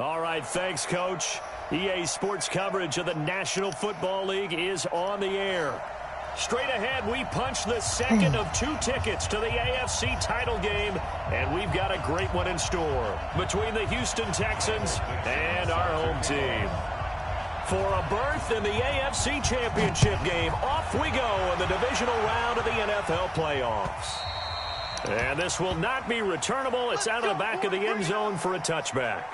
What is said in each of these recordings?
All right, thanks, Coach. EA Sports coverage of the National Football League is on the air. Straight ahead, we punch the second of 2 tickets to the AFC title game, and we've got a great one in store between the Houston Texans and our home team. For a berth in the AFC Championship game, off we go in the divisional round of the NFL playoffs. And this will not be returnable. It's out of the back of the end zone for a touchback.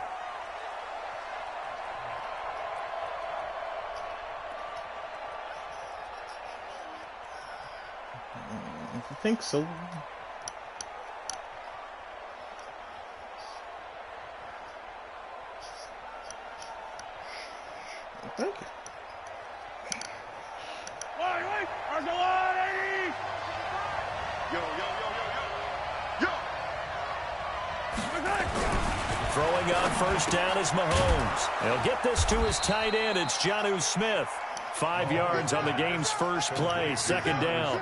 I think so. Thank you. Throwing on first down is Mahomes. He'll get this to his tight end. It's Jonnu Smith. 5 yards on the game's first play, second down.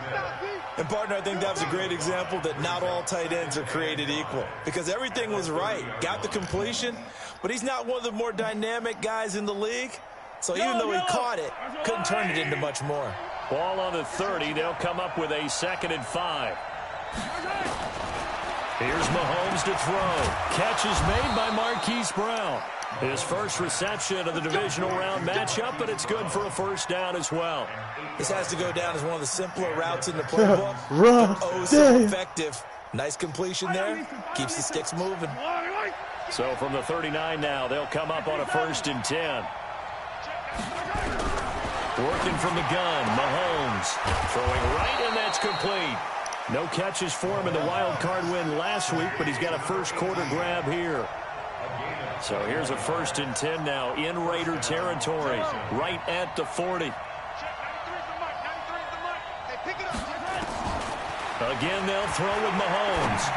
And, partner, I think that was a great example that not all tight ends are created equal because everything was right. Got the completion, but he's not one of the more dynamic guys in the league. So even though he caught it, couldn't turn it into much more. Ball on the 30. They'll come up with a 2nd and 5. Here's Mahomes to throw. Catch is made by Marquise Brown. His first reception of the divisional round matchup, but it's good for a first down as well. This has to go down as one of the simpler routes in the playbook. But oh, so effective. Nice completion there. Keeps the sticks moving. So from the 39 now, they'll come up on a 1st and 10. Working from the gun, Mahomes. Throwing right, and that's complete. No catches for him in the wild card win last week, but he's got a first quarter grab here. So here's a 1st and 10 now in Raider territory, right at the 40. Again, they'll throw with Mahomes.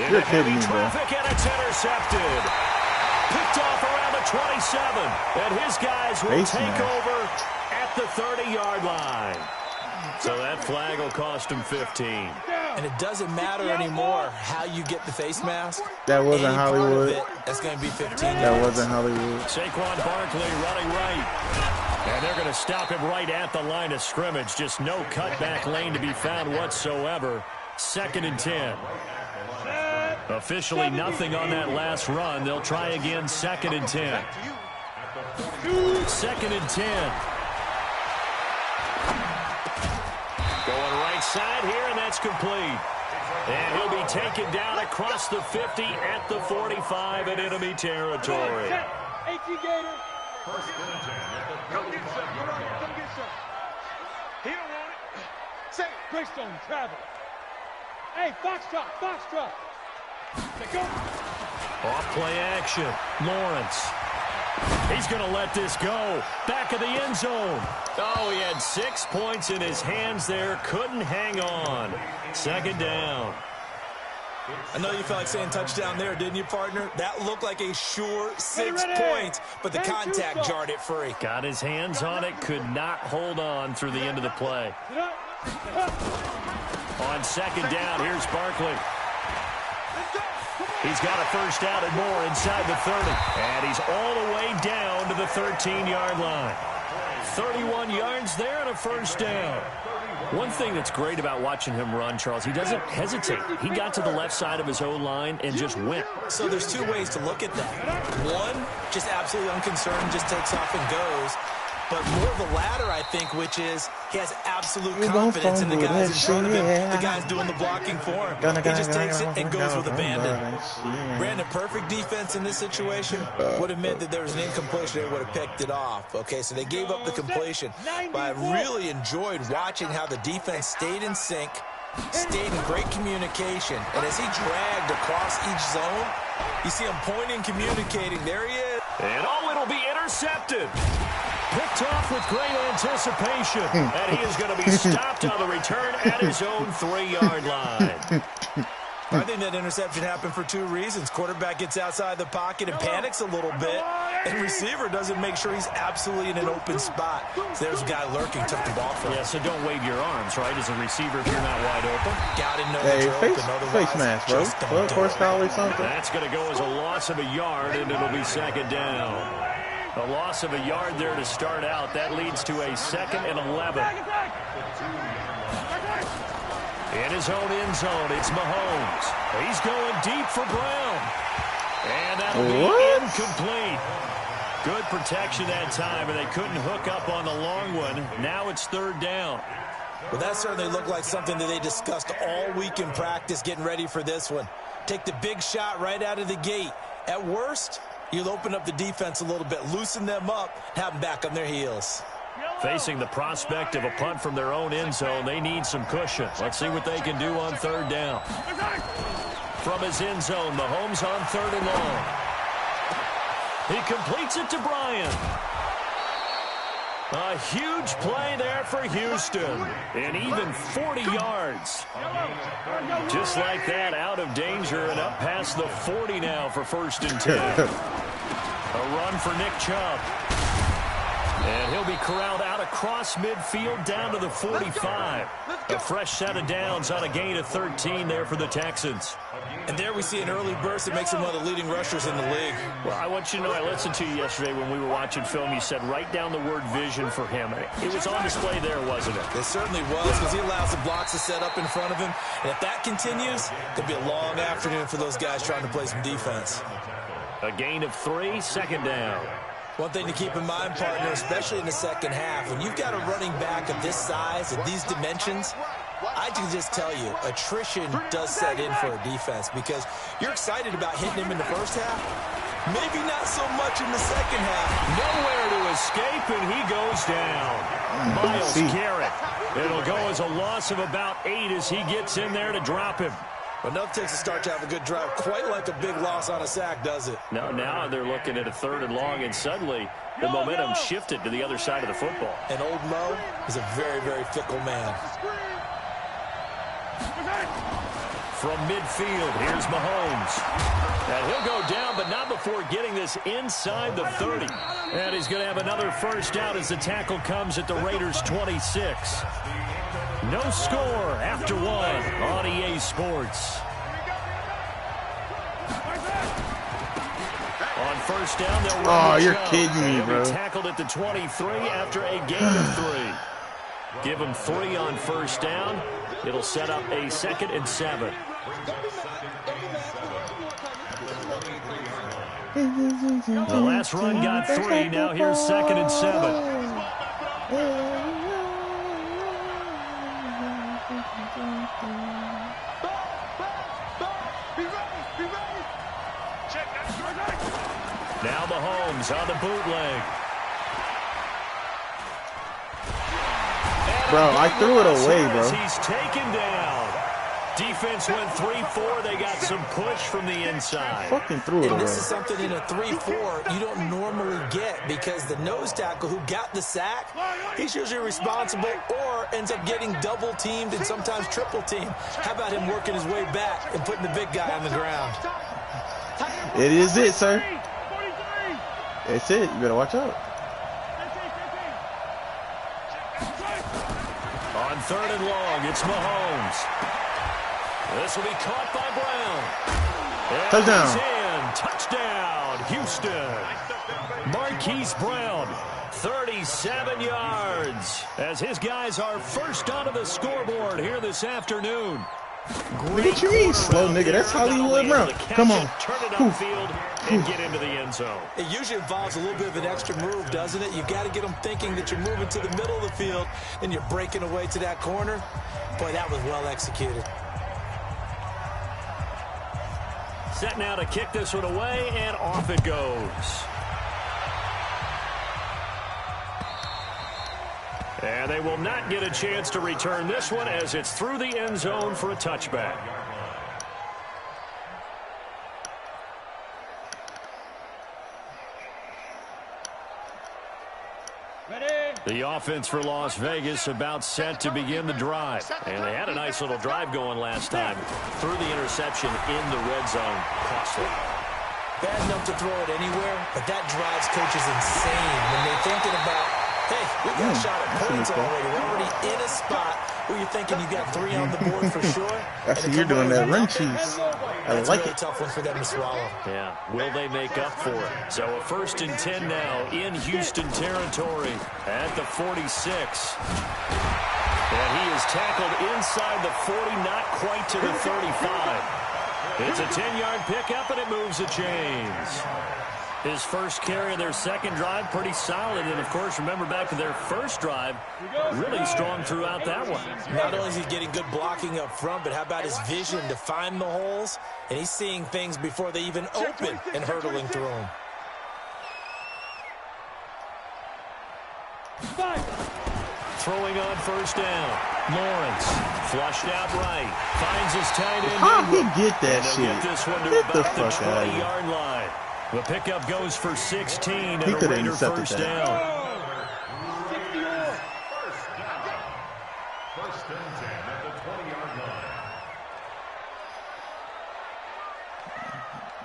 Into heavy traffic, and it's intercepted. Picked off around the 27, and his guys will take over at the 30-yard line. So that flag will cost him 15. And it doesn't matter anymore how you get the face mask. That wasn't Hollywood. That's going to be 15 yards. That wasn't Hollywood. Saquon Barkley running right. And they're going to stop him right at the line of scrimmage. Just no cutback lane to be found whatsoever. 2nd and 10. Officially nothing on that last run. They'll try again, 2nd and 10. 2nd and 10. Going right side here, and that's complete. And he'll be taken down across the 50 at the 45 in enemy territory. Come get some. Come get some. He don't want it. Say it. Greystone, travel. Hey, Foxtrot, Foxtrot. Go. Off play action. Lawrence. He's going to let this go. Back of the end zone. Oh, he had 6 points in his hands there. Couldn't hang on. 2nd down. I know you felt like saying touchdown there, didn't you, partner? That looked like a sure 6 points, but the contact jarred it free. Got his hands on it. Could not hold on through the end of the play. On 2nd down, here's Barkley. He's got a first out and more inside the 30. And he's all the way down to the 13-yard line. 31 yards there and a first down. One thing that's great about watching him run, Charles, he doesn't hesitate. He got to the left side of his O-line and just went. So there's 2 ways to look at that. One, just absolutely unconcerned, just takes off and goes. But more of the latter, I think, which is he has absolute confidence in the guys in front of him, the guys doing the blocking for him. He just takes it and goes with abandon. Brandon, perfect defense in this situation would have meant that there was an incompletion. They would have picked it off. Okay, so they gave up the completion. But I really enjoyed watching how the defense stayed in sync, stayed in great communication. And as he dragged across each zone, you see him pointing, communicating. There he is. And it'll be intercepted. Picked off with great anticipation. And he is going to be stopped on the return at his own 3-yard line. I think that interception happened for two reasons. Quarterback gets outside the pocket and panics a little bit, and receiver doesn't make sure he's absolutely in an open spot. So there's a guy lurking, took the ball from him. Yeah, so don't wave your arms, right, as a receiver if you're not wide open. Gotta know that you're open, face mask, bro. Blood horse collar or something. That's going to go as a loss of a yard, and it'll be second down. A loss of a yard there to start out. That leads to a 2nd and 11. In his own end zone, it's Mahomes. He's going deep for Brown. And that'll be incomplete. Good protection that time, and they couldn't hook up on the long one. Now it's 3rd down. Well, that certainly looked like something that they discussed all week in practice, getting ready for this one. Take the big shot right out of the gate. At worst, you'll open up the defense a little bit, loosen them up, have them back on their heels. Facing the prospect of a punt from their own end zone, they need some cushion. Let's see what they can do on 3rd down. From his end zone, Mahomes on 3rd and long. He completes it to Bryant. A huge play there for Houston. And even 40 yards. Just like that, out of danger and up past the 40 now for 1st and 10. A run for Nick Chubb. And he'll be corralled out across midfield down to the 45. A fresh set of downs on a gain of 13 there for the Texans. And there we see an early burst that makes him one of the leading rushers in the league. Well, I want you to know, I listened to you yesterday when we were watching film. You said write down the word vision for him. It was on display there, wasn't it? It certainly was, because he allows the blocks to set up in front of him. And if that continues, it could be a long afternoon for those guys trying to play some defense. A gain of 3, 2nd down. One thing to keep in mind, partner, especially in the second half, when you've got a running back of this size and these dimensions, I can just tell you, attrition does set in for a defense, because you're excited about hitting him in the first half. Maybe not so much in the second half. Nowhere to escape, and he goes down. Myles Garrett. It'll go as a loss of about 8 as he gets in there to drop him. Enough takes a start to have a good drive. Quite like a big loss on a sack, does it? No, now they're looking at a 3rd and long, and suddenly the momentum shifted to the other side of the football. And old Mo is a very, very fickle man. From midfield, here's Mahomes. And he'll go down, but not before getting this inside the 30. And he's going to have another 1st down as the tackle comes at the Raiders' 26. No score after 1 on EA Sports. On 1st down, they'll run. Oh, you're kidding me, bro. Tackled at the 23 after a gain of 3. Give him 3 on 1st down. It'll set up a 2nd and 7. The last run got 3. Now here's 2nd and 7. Now Mahomes on the bootleg. Bro, I threw it away, bro. He's taken down. Defense went 3-4. They got some push from the inside. Fucking threw it away. And this is something in a 3-4 you don't normally get, because the nose tackle who got the sack, he's usually responsible or ends up getting double teamed and sometimes triple teamed. How about him working his way back and putting the big guy on the ground? It is it, sir. It's it. You better watch out. On 3rd and long, it's Mahomes. This will be caught by Brown. And Touchdown. Touchdown, Houston. Marquise Brown, 37 yards, as his guys are first onto the scoreboard here this afternoon. What you mean, slow nigga? That's Hollywood Brown. Come on. Turn it upfield and get into the end zone. It usually involves a little bit of an extra move, doesn't it? You've got to get them thinking that you're moving to the middle of the field and you're breaking away to that corner. Boy, that was well executed. Set now to kick this one away, and off it goes. And they will not get a chance to return this one as it's through the end zone for a touchback. Ready? The offense for Las Vegas about set to begin the drive. And they had a nice little drive going last time. Threw the interception in the red zone. Costly. Bad enough to throw it anywhere, but that drives coaches insane when they're thinking about, hey, we got a shot at points already. We're already in a spot where you're thinking you got 3 on the board for sure. I see you're doing that run cheese. I like it. That's a really tough one for them to swallow. Yeah, will they make up for it? So a 1st and 10 now in Houston territory at the 46. And he is tackled inside the 40, not quite to the 35. It's a 10-yard pickup, and it moves the chains. His first carry of their second drive, pretty solid. And, of course, remember back to their first drive, really strong throughout that one. Not only is he getting good blocking up front, but how about his vision to find the holes? And he's seeing things before they even open and hurdling through them. Throwing on 1st down. Lawrence flushed out right. Finds his tight end. How he get that shit? Get this one to Get the about the fuck out of here. 20-yard line. The pickup goes for 16 and He a could have Raider intercepted 1st that. down. First and 10 at the 20-yard line.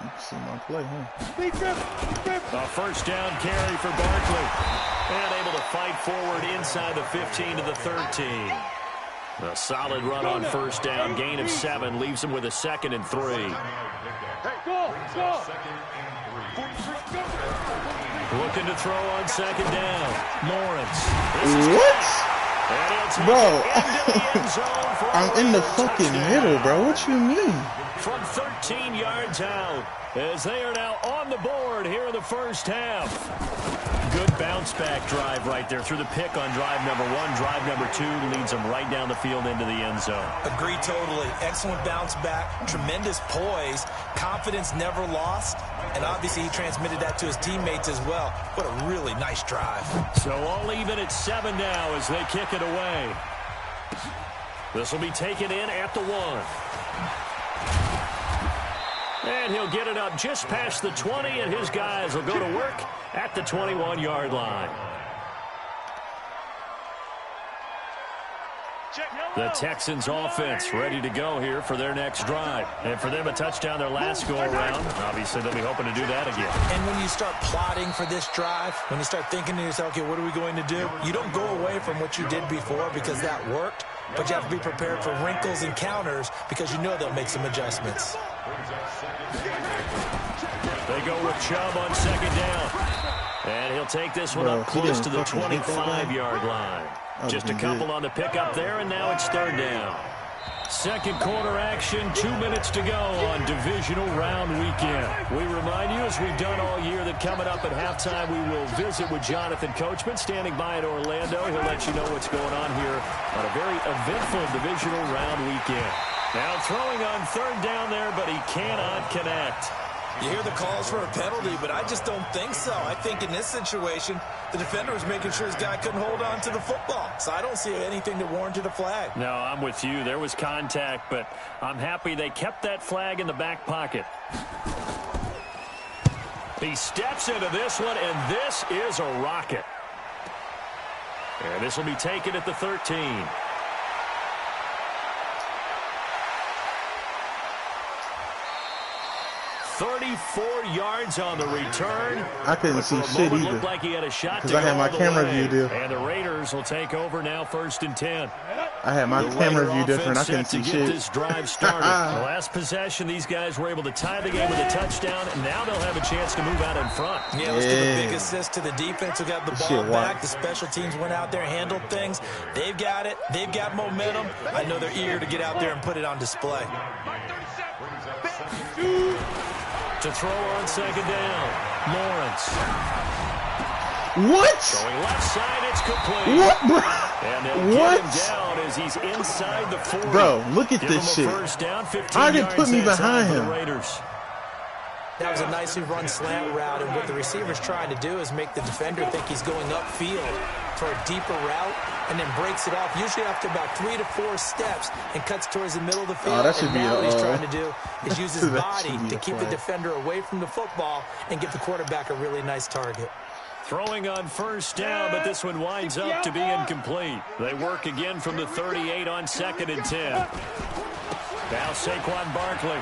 You can see my play, huh? A 1st down carry for Barkley. And able to fight forward inside the 15 to the 13. A solid run on 1st down. Gain of 7 leaves him with a 2nd and 3. Looking to throw on 2nd down. Lawrence. What? Bro, I'm I'm in the fucking middle, bro. What you mean? From 13 yards out, as they are now on the board here in the first half. Good bounce-back drive right there through the pick on drive number 1. Drive number 2 leads them right down the field into the end zone. Agree totally. Excellent bounce back. Tremendous poise. Confidence never lost. And obviously he transmitted that to his teammates as well. What a really nice drive. So all even at 7 now as they kick it away. This will be taken in at the 1. And he'll get it up just past the 20, and his guys will go to work at the 21-yard line. The Texans offense ready to go here for their next drive. And for them, a touchdown their last go-around. Obviously, they'll be hoping to do that again. And when you start plotting for this drive, when you start thinking to yourself, okay, what are we going to do? You don't go away from what you did before because that worked, but you have to be prepared for wrinkles and counters because you know they'll make some adjustments. They go with Chubb on 2nd down. And he'll take this one up close to the 25-yard line. Just a couple on the pickup there, and now it's 3rd down. Second quarter action, 2 minutes to go on divisional round weekend. We remind you, as we've done all year, that coming up at halftime, we will visit with Jonathan Coachman, standing by in Orlando. He'll let you know what's going on here on a very eventful divisional round weekend. Now throwing on 3rd down there, but he cannot connect. You hear the calls for a penalty, but I just don't think so. I think in this situation, the defender was making sure his guy couldn't hold on to the football. So I don't see anything that warranted a flag. No, I'm with you. There was contact, but I'm happy they kept that flag in the back pocket. He steps into this one, and this is a rocket. And this will be taken at the 13. 34 yards on the return. I couldn't see shit either. Looked like he had a shot because I had my camera view deal. And the Raiders will take over now, 1st and 10. I had my camera view different. I couldn't see shit. This drive started. The last possession, these guys were able to tie the game with a touchdown, and now they'll have a chance to move out in front. Yeah, let's give a big assist to the defense who got the ball back. The special teams went out there, handled things. They've got it. They've got momentum. I know they're eager to get out there and put it on display. To throw on 2nd down, Lawrence. What? Going left side, it's complete. What, bro? And they'll get him down as he's inside the 40. Bro, look at this shit. First down, 15 How did yards put me behind him? Raiders. That was a nicely run slant route, and what the receiver's trying to do is make the defender think he's going upfield for a deeper route, and then breaks it off, usually after about 3 to 4 steps, and cuts towards the middle of the field. That should and now what he's trying to do is use his body to keep the defender away from the football and give the quarterback a really nice target. Throwing on first down, but this one winds up to be incomplete. They work again from the 38 on 2nd and 10. Now Saquon Barkley.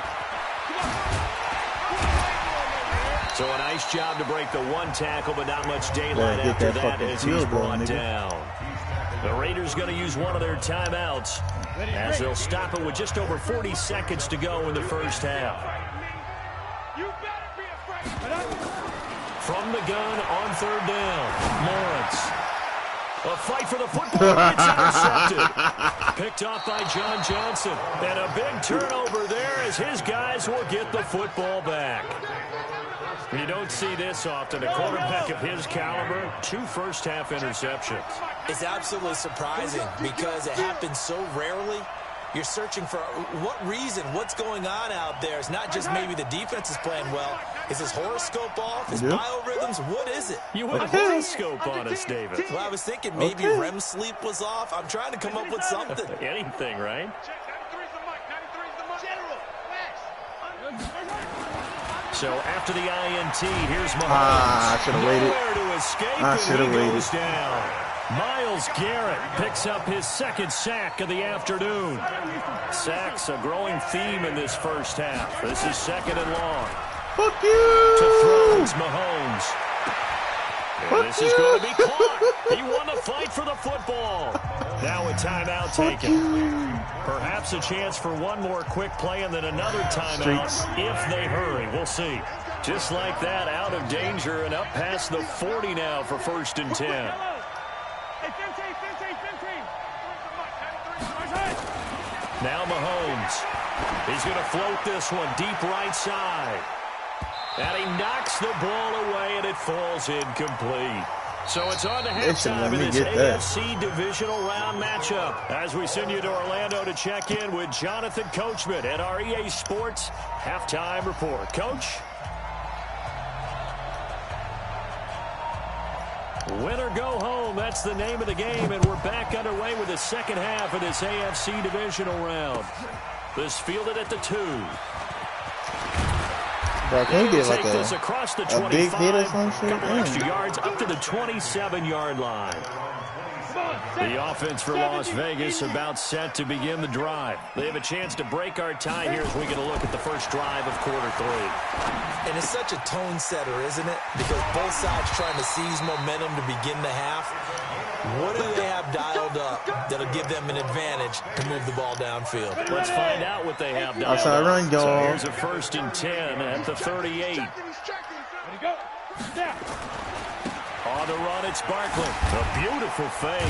So a nice job to break the one tackle, but not much daylight after that as he's brought down. The Raiders going to use one of their timeouts as they'll stop it with just over 40 seconds to go in the first half. From the gun on 3rd down, Lawrence. A fight for the football. It's intercepted. Picked off by John Johnson. And a big turnover there as his guys will get the football back. You don't see this often. A quarterback of his caliber, 2 first-half interceptions. It's absolutely surprising because it happens so rarely. You're searching for what reason, what's going on out there. It's not just maybe the defense is playing well. Is his horoscope off? His biorhythms? What is it? You went a horoscope on us, David. Well, I was thinking maybe REM sleep was off. I'm trying to come up with something. Anything, right? So after the INT, here's Mahomes. I should have waited. Nowhere to escape, I should have waited. Goes down. Myles Garrett picks up his 2nd sack of the afternoon. Sacks a growing theme in this first half. This is 2nd and long. Fuck you! To throw, it's Mahomes. And this is going to be caught. He won the fight for the football. Now a timeout taken. Perhaps a chance for one more quick play and then another timeout if they hurry. We'll see. Just like that, out of danger and up past the 40 now for 1st and 10. Now Mahomes. He's going to float this one deep right side. And he knocks the ball away, and it falls incomplete. So it's on to halftime in this AFC divisional round matchup as we send you to Orlando to check in with Jonathan Coachman at our EA Sports Halftime Report. Coach? Win or go home, that's the name of the game, and we're back underway with the second half of this AFC divisional round. This fielded at the 2. Bro, can you get like a big hit or something? Couple extra yards up to the 27-yard line. The offense for Las Vegas about set to begin the drive. They have a chance to break our tie here as we get a look at the first drive of quarter 3. And it's such a tone setter, isn't it? Because both sides trying to seize momentum to begin the half. What do they have dialed up that'll give them an advantage to move the ball downfield? Let's find out what they have dialed outside up. run, So here's a 1st and 10 at the 38. On the run, it's Barkley. A beautiful fake.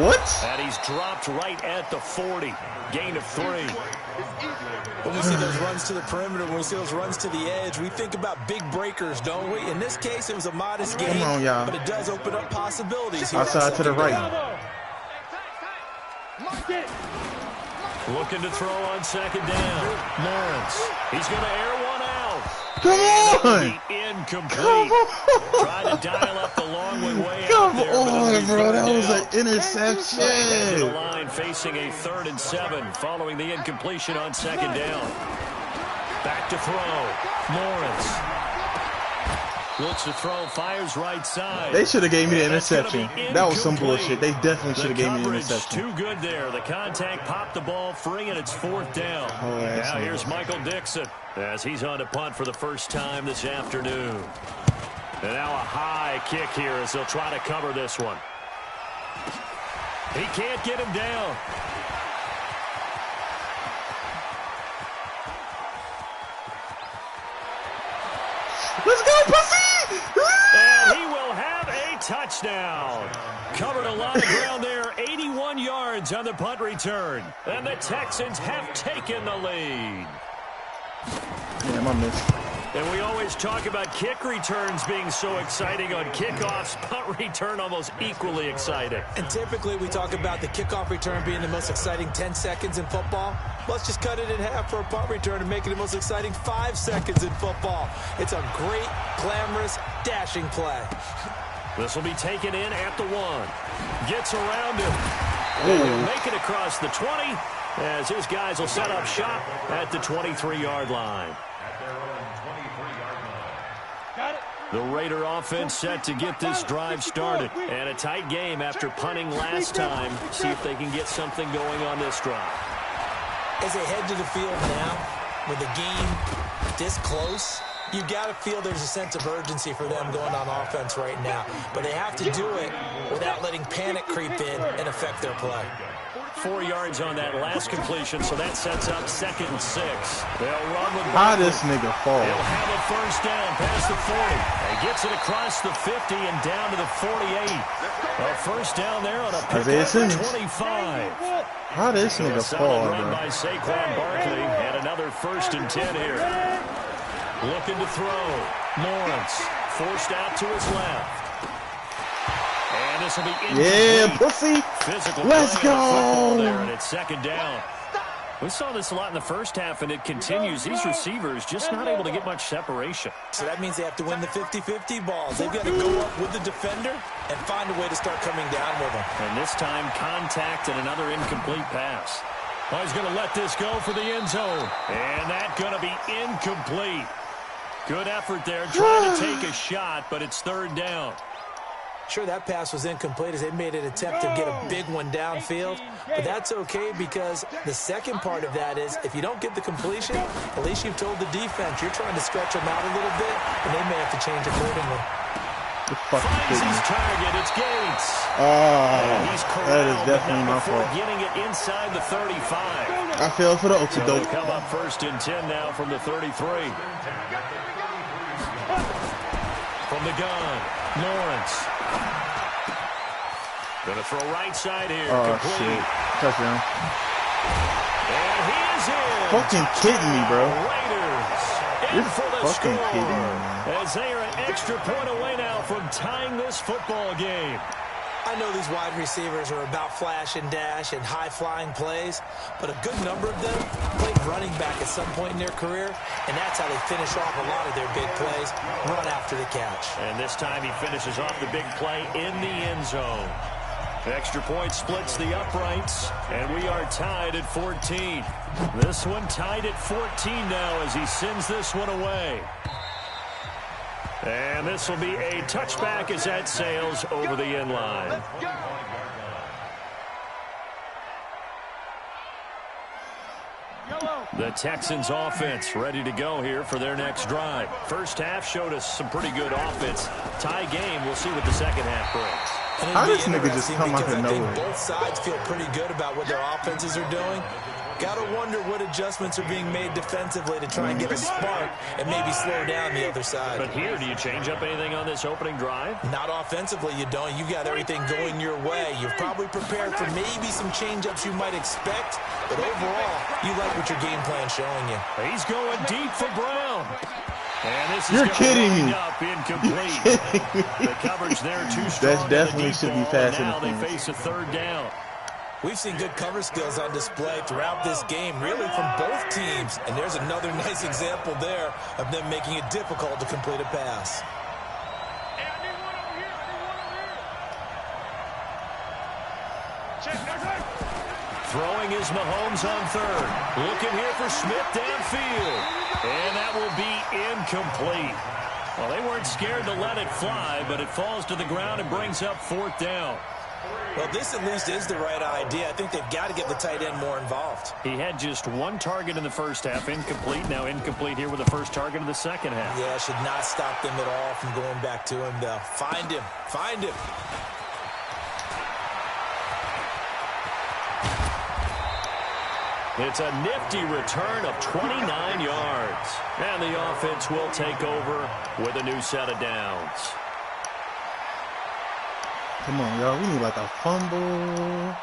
What? And he's dropped right at the 40. Gain of 3. When we see those runs to the perimeter, when we see those runs to the edge, we think about big breakers, don't we? In this case, it was a modest gain, come on, y'all. but it does open up possibilities here. Outside to the right. Looking to throw on 2nd down. Lawrence. He's going to air one out. Come on! Incomplete. Come on! Trying to dial up the long way Come out there. on, bro. That was an To the interception. line facing a 3rd and 7 following the incompletion on 2nd down. Back to throw. Lawrence. Looks to throw, fires right side. They should have gave me the interception. That was some bullshit. They definitely should have gave me the interception. Too good there. The contact popped the ball free, and it's 4th down. Now here's Michael Dixon as he's on to punt for the first time this afternoon. And now a high kick here as they'll try to cover this one. He can't get him down. Let's go, pussy! And he will have a touchdown. Covered a lot of ground there. 81 yards on the punt return. And the Texans have taken the lead. Damn, I missed. And we always talk about kick returns being so exciting on kickoffs. Punt return almost equally exciting. And typically we talk about the kickoff return being the most exciting 10 seconds in football. Let's just cut it in half for a punt return and make it the most exciting 5 seconds in football. It's a great, glamorous, dashing play. This will be taken in at the 1. Gets around him. And he'll make it across the 20 as his guys will set up shop at the 23-yard line. Got it. The Raider offense set to get this drive started. And a tight game after punting last time. See if they can get something going on this drive. As they head to the field now, with the game this close, you've got to feel there's a sense of urgency for them going on offense right now. But they have to do it without letting panic creep in and affect their play. 4 yards on that last completion, so that sets up 2nd and 6. They'll run with how this nigga fall? He'll have a first down past the 40. He gets it across the 50 and down to the 48. A first down there on a pickup for 25. How this nigga fall, run bro? by Saquon Barkley, and another 1st and 10 here. Looking to throw. Lawrence forced out to his left. And this will be incomplete. Pussy. Physical Let's play on the football go. there, and it's 2nd down. We saw this a lot in the first half, and it continues. These receivers just not able to get much separation. So that means they have to win the 50-50 balls. They've got to go up with the defender and find a way to start coming down with them. And this time, contact and another incomplete pass. Oh, he's going to let this go for the end zone. And that's going to be incomplete. Good effort there, trying to take a shot, but it's 3rd down. Sure, that pass was incomplete as they made an attempt to get a big one downfield, but that's okay because the second part of that is if you don't get the completion, at least you've told the defense you're trying to stretch them out a little bit, and they may have to change accordingly. Finds his target, it's Gates. He's that is definitely my fault. Getting it inside the 35. I fell for the So okie-doke. they come up 1st and 10 now from the 33. From the gun, Lawrence. Gonna throw right side here. Oh, complete. shit. Touchdown. And he is in. Fucking kidding me, bro. Raiders in You're for the fucking score. kidding me, man. As they are an extra point away now from tying this football game. I know these wide receivers are about flash and dash and high-flying plays, but a good number of them played running back at some point in their career, and that's how they finish off a lot of their big plays, run after the catch. And this time he finishes off the big play in the end zone. The extra point splits the uprights, and we are tied at 14. This one tied at 14 now as he sends this one away. And this will be a touchback as that sails over the end line. The Texans offense ready to go here for their next drive. First half showed us some pretty good offense. Tie game, we'll see what the second half brings. How does nigga just come out of nowhere? Both sides feel pretty good about what their offenses are doing. Gotta wonder what adjustments are being made defensively to try and get a spark and maybe slow down the other side. But here, do you change up anything on this opening drive? Not offensively, you don't. You've got everything going your way. You've probably prepared for maybe some change-ups you might expect, but overall, you like what your game plan's showing you. He's going deep for Brown. And this is You're kidding me. Up incomplete. The coverage there too strong. That definitely should be passing. Now they face a 3rd down. We've seen good cover skills on display throughout this game, really from both teams. And there's another nice example there of them making it difficult to complete a pass. Throwing is Mahomes on 3rd. Looking here for Smith downfield. And that will be incomplete. Well, they weren't scared to let it fly, but it falls to the ground and brings up 4th down. Well, this at least is the right idea. I think they've got to get the tight end more involved. He had just 1 target in the first half, incomplete. Now incomplete here with the first target of the second half. Yeah, should not stop them at all from going back to him, though. Find him. Find him. It's a nifty return of 29 yards. And the offense will take over with a new set of downs. Come on, y'all. We need like a fumble.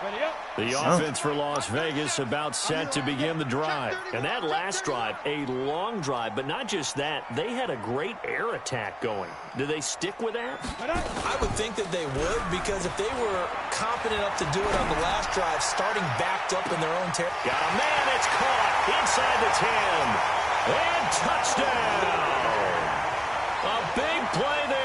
The offense for Las Vegas about set to begin the drive. And that last drive, a long drive, but not just that. They had a great air attack going. Do they stick with that? I would think that they would, because if they were confident enough to do it on the last drive, starting backed up in their own territory. Got a man, it's caught inside the 10. And touchdown. A big play there.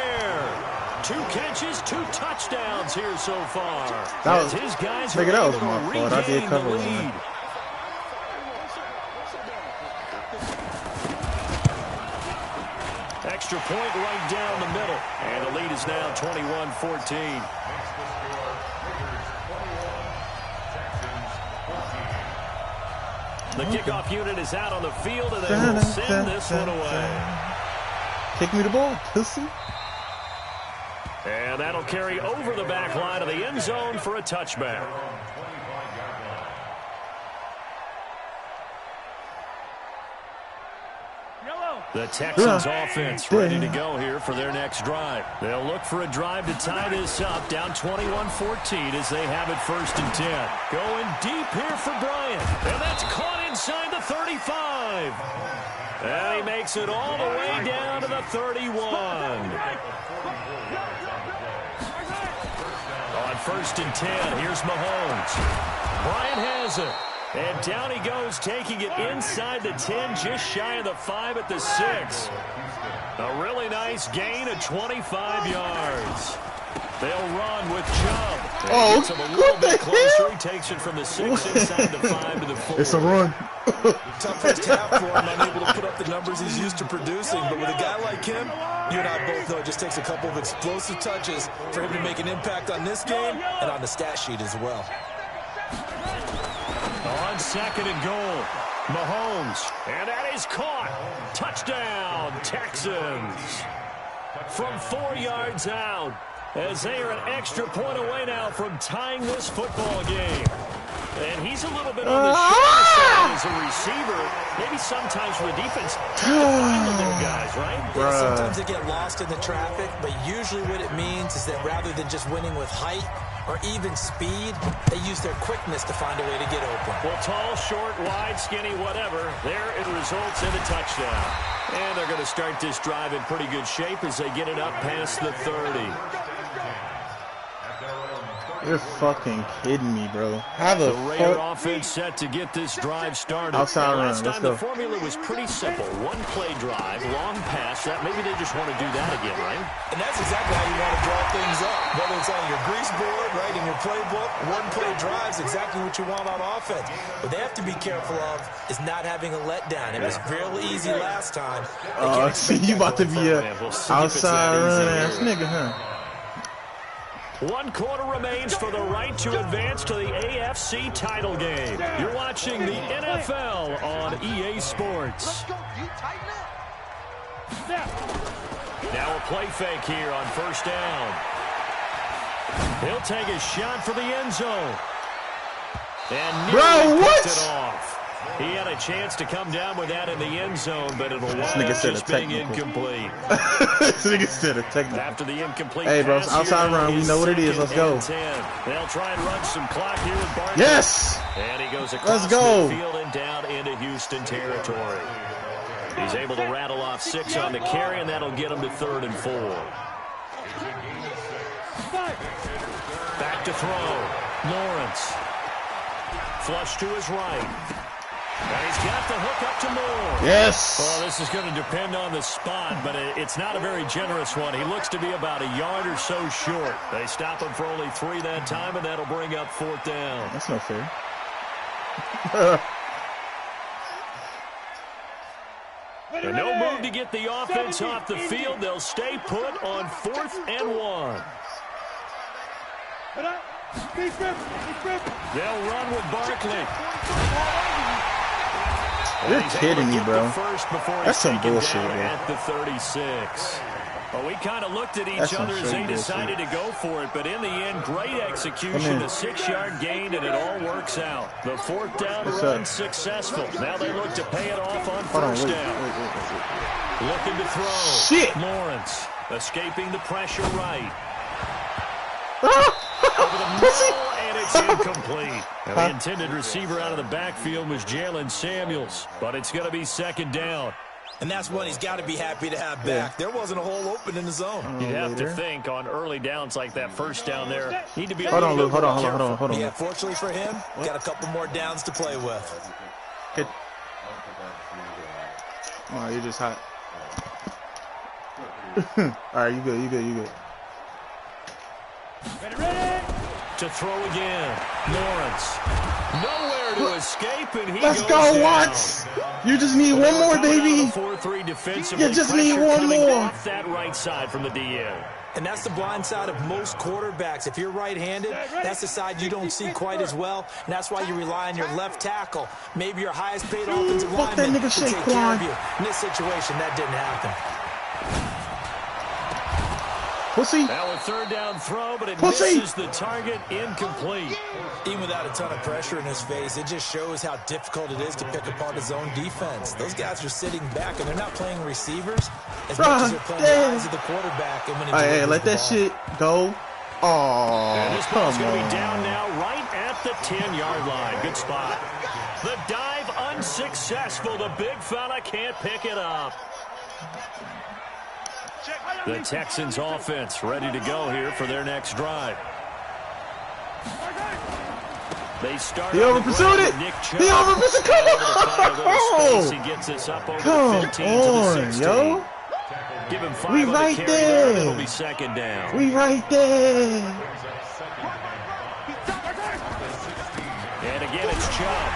2 catches, 2 touchdowns here so far. That was, his guys that was my fault. I did cover one. extra point right down the middle. And the lead is now 21-14. The kickoff unit is out on the field, and they will send this one away. Kick me the ball, pussy. And that'll carry over the back line of the end zone for a touchback. The Texans offense ready to go here for their next drive. They'll look for a drive to tie this up, down 21-14 as they have it 1st and 10. Going deep here for Bryant. And that's caught inside the 35. And he makes it all the way down to the 31. On 1st and 10, here's Mahomes. Bryant has it. And down he goes, taking it inside the 10, just shy of the 5 at the 6. A really nice gain of 25 yards. They'll run with Chubb. Oh, gets him a little bit closer. He takes it from the 6 inside the 5 to the 4. It's a run. Tough first half for him, unable to put up the numbers he's used to producing. But with a guy like him, you and I both know it just takes a couple of explosive touches for him to make an impact on this game and on the stat sheet as well. On 2nd and goal, Mahomes, and that is caught. Touchdown, Texans. From 4 yards out, as they are an extra point away now from tying this football game. And he's a little bit on the shorter side as a receiver. Maybe sometimes for the defense, to find the little guys, right? Yeah, sometimes they get lost in the traffic, but usually what it means is that rather than just winning with height or even speed, they use their quickness to find a way to get open. Well, tall, short, wide, skinny, whatever, there it results in a touchdown. And they're going to start this drive in pretty good shape as they get it up past the 30. You're fucking kidding me, bro. How the Raider fuck? offense set to get this drive started. Outside run, last let's time go. the formula was pretty simple. One play drive, long pass. That maybe they just want to do that again, right? And that's exactly how you want to draw things up. Whether it's on your grease board, right, in your playbook, one play drives exactly what you want on offense. What they have to be careful of is not having a letdown. It was real easy last time. See, you about to be a outside run ass nigga, huh? 1 quarter remains for the right to advance to the AFC title game. You're watching the NFL on EA Sports. Now a play fake here on 1st down. He'll take a shot for the end zone. And nearly picked it off. He had a chance to come down with that in the end zone, but it'll wind up just being incomplete. This nigga said a technical. After the incomplete hey, bro, pass outside here, run. We know what it is. Let's go. 10. They'll try and run some clock here with Barkley. Yes. And he goes across midfield and down into Houston territory. He's able to rattle off 6 on the carry, and that'll get him to 3rd and 4. Back to throw. Lawrence. Flush to his right. And he's got the hook up to Moore. Yes. Well, this is going to depend on the spot, but it's not a very generous one. He looks to be about a yard or so short. They stop him for only 3 that time, and that'll bring up 4th down. That's not fair. And no move to get the offense off the field. They'll stay put on 4th and 1. They'll run with Barkley. You're kidding me, bro. That's some bullshit, bro. At the 36. Well, we kind of looked at each other as they decided to go for it, but in the end, great execution, a 6-yard gain, and it all works out. The 4th down run successful. Now they look to pay it off on 1st down. Looking to throw. Shit. Lawrence escaping the pressure right. Over the middle, and it's incomplete. And the intended receiver out of the backfield was Jalen Samuels, but it's going to be 2nd down. And that's one he's got to be happy to have back. There wasn't a hole open in the zone. You'd have to think on early downs like that 1st down there, need to be a hold little on, bit Luke. more careful. Hold on. Yeah, fortunately for him, got a couple more downs to play with. Good. Oh, you're just hot. All right, you good. To throw again, Lawrence. Nowhere to escape, and he Let's goes go, down. Watts. You just need one more, baby. 4-3 defensively. You just need Pressure one coming more. off that right side from the DN. And that's the blind side of most quarterbacks. If you're right-handed, that's the side you don't see quite as well. And that's why you rely on your left tackle, maybe your highest-paid offensive Fuck that lineman nigga to take care Saquon. of you. In this situation, that didn't happen. Pussy. Now a third down throw, but it Pussy. misses the target, incomplete. Even without a ton of pressure in his face, it just shows how difficult it is to pick apart his own defense. Those guys are sitting back, and they're not playing receivers as much as they're playing the eyes of the quarterback. And when he Hey, let that ball. shit go. Oh, And this come ball's going to be on. down now right at the 10-yard line. Good spot. The dive unsuccessful. The big fella can't pick it up. The Texans offense ready to go here for their next drive. They start. He over-pursued it. He over-pursued it. He gets us up over Come the 15 to the on, 16. yo. Give him 5 We on the right carry there. It'll be second down. We right there. And again, it's Chubb.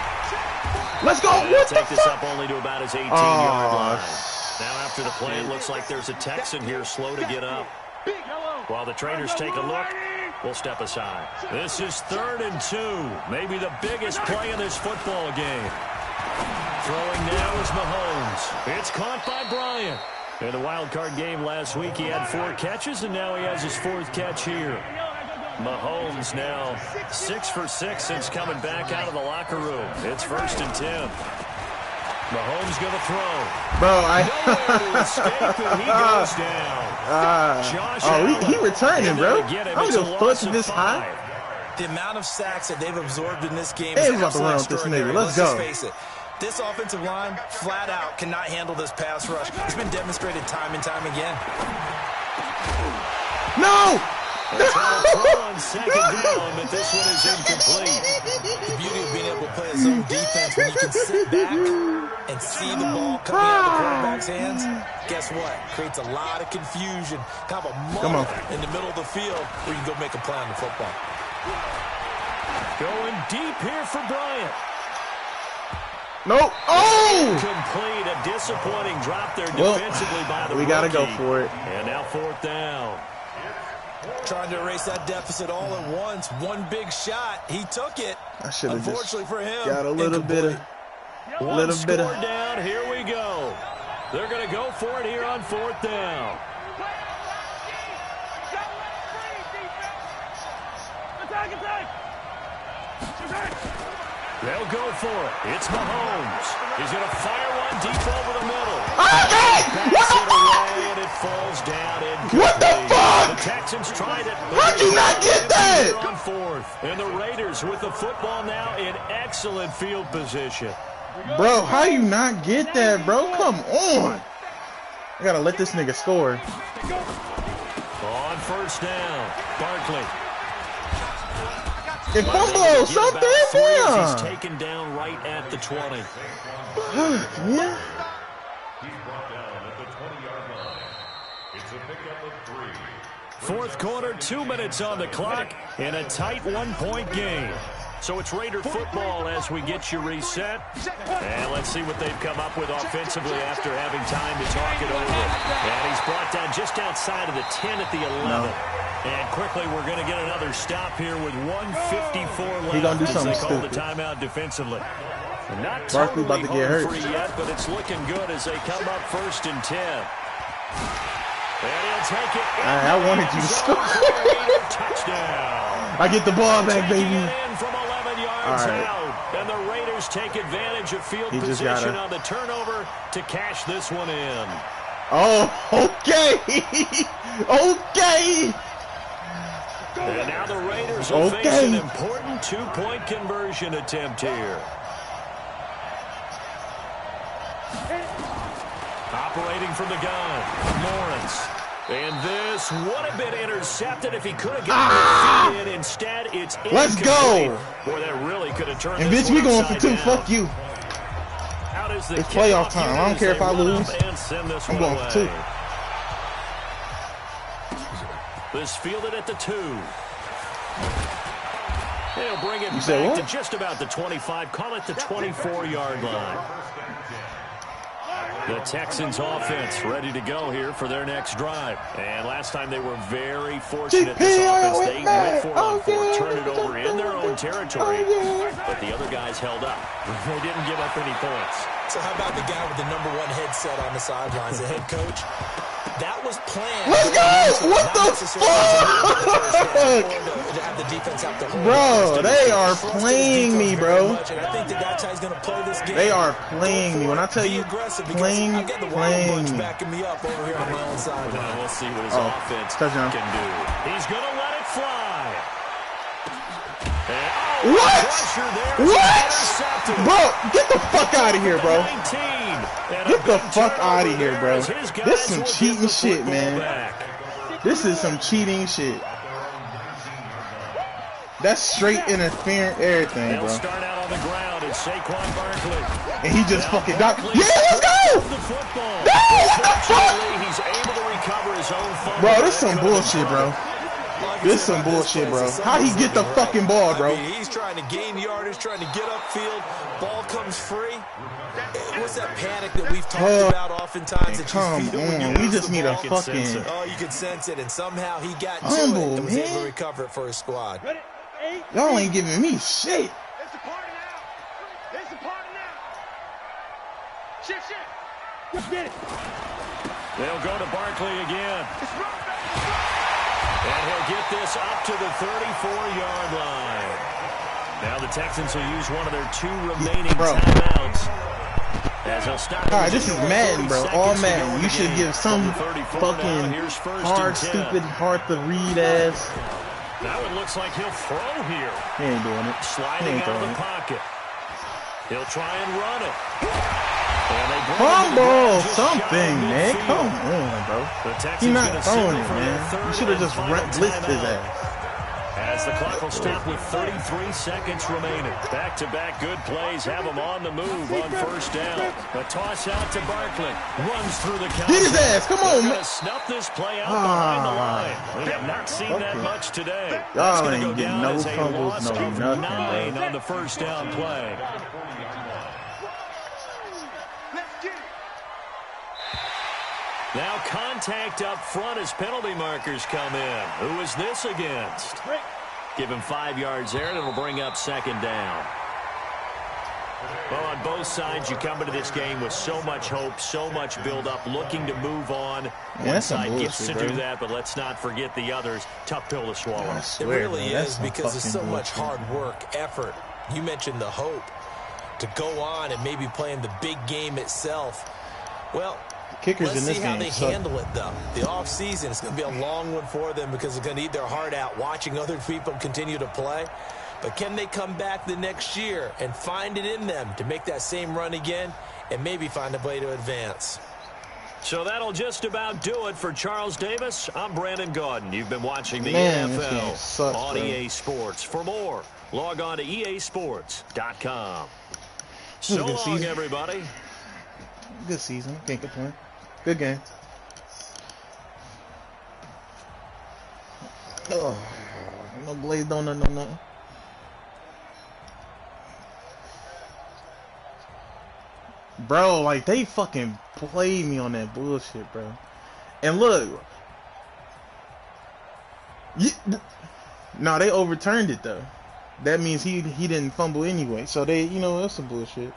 Let's go. They'll What the take this fuck? up only to about his 18-yard Oh, line. Now after the play, it looks like there's a Texan here slow to get up. While the trainers take a look, we'll step aside. This is 3rd and 2. Maybe the biggest play in this football game. Throwing now is Mahomes. It's caught by Bryant. In the wild card game last week, he had 4 catches, and now he has his 4th catch here. Mahomes now 6 for 6 since coming back out of the locker room. It's 1st and 10. Mahomes going to throw. Bro, Nowhere to escape, and he goes down. Josh Allen. he returning, bro. Get him. I'm It's a just loss fucking of this 5. high. The amount of sacks that they've absorbed in this game Hey, is we're about to run absolutely with this nigga. extraordinary. Let's just go. face it. This offensive line, flat out, cannot handle this pass rush. It's been demonstrated time and time again. No! They're trying to throw on second down, but this one is incomplete. The beauty of being able to play his own defense when you can sit back and see the ball coming out of the quarterback's hands, guess what? Creates a lot of confusion. Kind of a muddle in the middle of the field where you can go make a play on the football. Going deep here for Bryant. No! Oh! Complete. A disappointing drop there Well, defensively by the we gotta go rookie. for it. And now 4th down. Trying to erase that deficit all at once. One big shot. He took it. I should have just Unfortunately for him, got a little bit of... One score down. Here we go. They're going to go for it here on 4th down. They'll go for it. It's Mahomes. He's going to fire one deep over the middle. Backs it away, and it falls down incomplete. What the fuck? The Texans tried it. How'd you not get that? On 4th. And the Raiders with the football now in excellent field position. Bro, how you not get that, bro? Come on. I gotta let this nigga score. On 1st down, Barkley. If fumble something, He's yeah. taken down right at the 20. Yeah. He's brought down at the 20-yard line. It's a pickup of 3. 4th quarter, 2 minutes on the clock in a tight 1-point game. So it's Raider football as we get you reset. And let's see what they've come up with offensively after having time to talk it over. And he's brought down just outside of the 10 at the 11. And quickly, we're going to get another stop here with 1:54 left. He gonna do something as they call stupid. the timeout defensively. Not Barkley about totally to get home hurt. free yet, but it's looking good as they come up 1st and 10. And he'll take it. I wanted you to score. Touchdown. I get the ball back, Taking baby. it in from 11 yards All right. out. And the Raiders take advantage of field He just position gotta- on the turnover to cash this one in. Oh, okay. Okay. And now the Raiders will face Okay. an important 2-point conversion attempt here. Operating from the gun, Lawrence. And this would have been intercepted if he could have gotten his feet in. Instead, it's Let's incomplete. go. Boy, that really could have turned And this bitch, we one going for upside 2. down. Fuck you. How does the It's playoff kickoff time. here I don't as care they if I run lose. up and send this I'm one going for away. 2. This fielded at the 2. They'll bring it back to just about the 25. Call it the 24-yard line. The Texans offense ready to go here for their next drive. And last time they were very fortunate this offense. They went 4-on-4, turned it over in their own territory. But the other guys held up. They didn't give up any points. So how about the guy with the #1 headset on the sidelines, the head coach? That was planned. Let's go! What the fuck? To have the defense out the bro, they are playing me, bro. And I think that guy's going to play this game. They are playing me. When I tell you, playing I've got the Wild Bunch backing me up over here on my own side. Now we'll see what his offense can do. He's going to let it fly. And, what? What? Bro, get the fuck out of here, bro. Get the fuck out of here, bro. This is some cheating shit, man. This is some cheating shit. That's straight interference, everything, bro. Start out on the ground and Saquon Barkley. And he just fucking got. Yeah, let's go! No, what the fuck? He's able to recover his own fumble. Bro, this is some bullshit, bro. This is some bullshit, bro. How'd he get the fucking ball, bro? I mean, he's trying to gain yardage, trying to get upfield. Ball comes free. What's that panic that we've talked about oftentimes? That come on, we just need a fucking. Oh, you can sense it, and somehow he got to it and was able to recover it for his squad. Y'all ain't giving me shit. It's a party now. It's a party now. Shit. Get it. They'll go to Barkley again. And he'll get this up to the 34-yard line. Now the Texans will use one of their 2 remaining timeouts. As they'll stop. Alright, this is Madden, bro. All Madden. You should give some fucking hard, stupid, hard to read ass. Now it looks like he'll throw here. He ain't doing it. Sliding out of the pocket. He'll try and run it. Fumble something, man. Come on, bro. He's not throwing it, man. You should have just blitzed his ass. As the clock will stop with 33 seconds remaining. Back-to-back good plays have him on the move on first down. A toss out to Barkley. Runs through the counter. Get his ass. Come on, man. Snuff this play out behind the line. We have not seen that much today. Y'all ain't getting no fumbles, no nothing, 9 bro. on the first down play. Now contact up front as penalty markers come in. Who is this against? Give him 5 yards there, and it'll bring up second down. Well, on both sides, you come into this game with so much hope, so much build-up, looking to move on. One side gets to do that, but let's not forget the others. Tough pill to swallow. It really is, because it's so much hard work, effort. You mentioned the hope to go on and maybe play in the big game itself. Well, kickers let's in this see how game they suck. handle it, though. The offseason is going to be a long one for them because they're going to eat their heart out watching other people continue to play. But can they come back the next year and find it in them to make that same run again and maybe find a way to advance? So that'll just about do it for Charles Davis. I'm Brandon Gaudin. You've been watching the Man, NFL sucks, on bro. EA Sports. For more, log on to easports.com. So good long, season. everybody. Good season. Can't complain. Good game. Oh, no glazed donut, no nothing. Bro, like, they fucking played me on that bullshit, bro. And look. No, they overturned it, though. That means he didn't fumble anyway. So they, you know, that's some bullshit.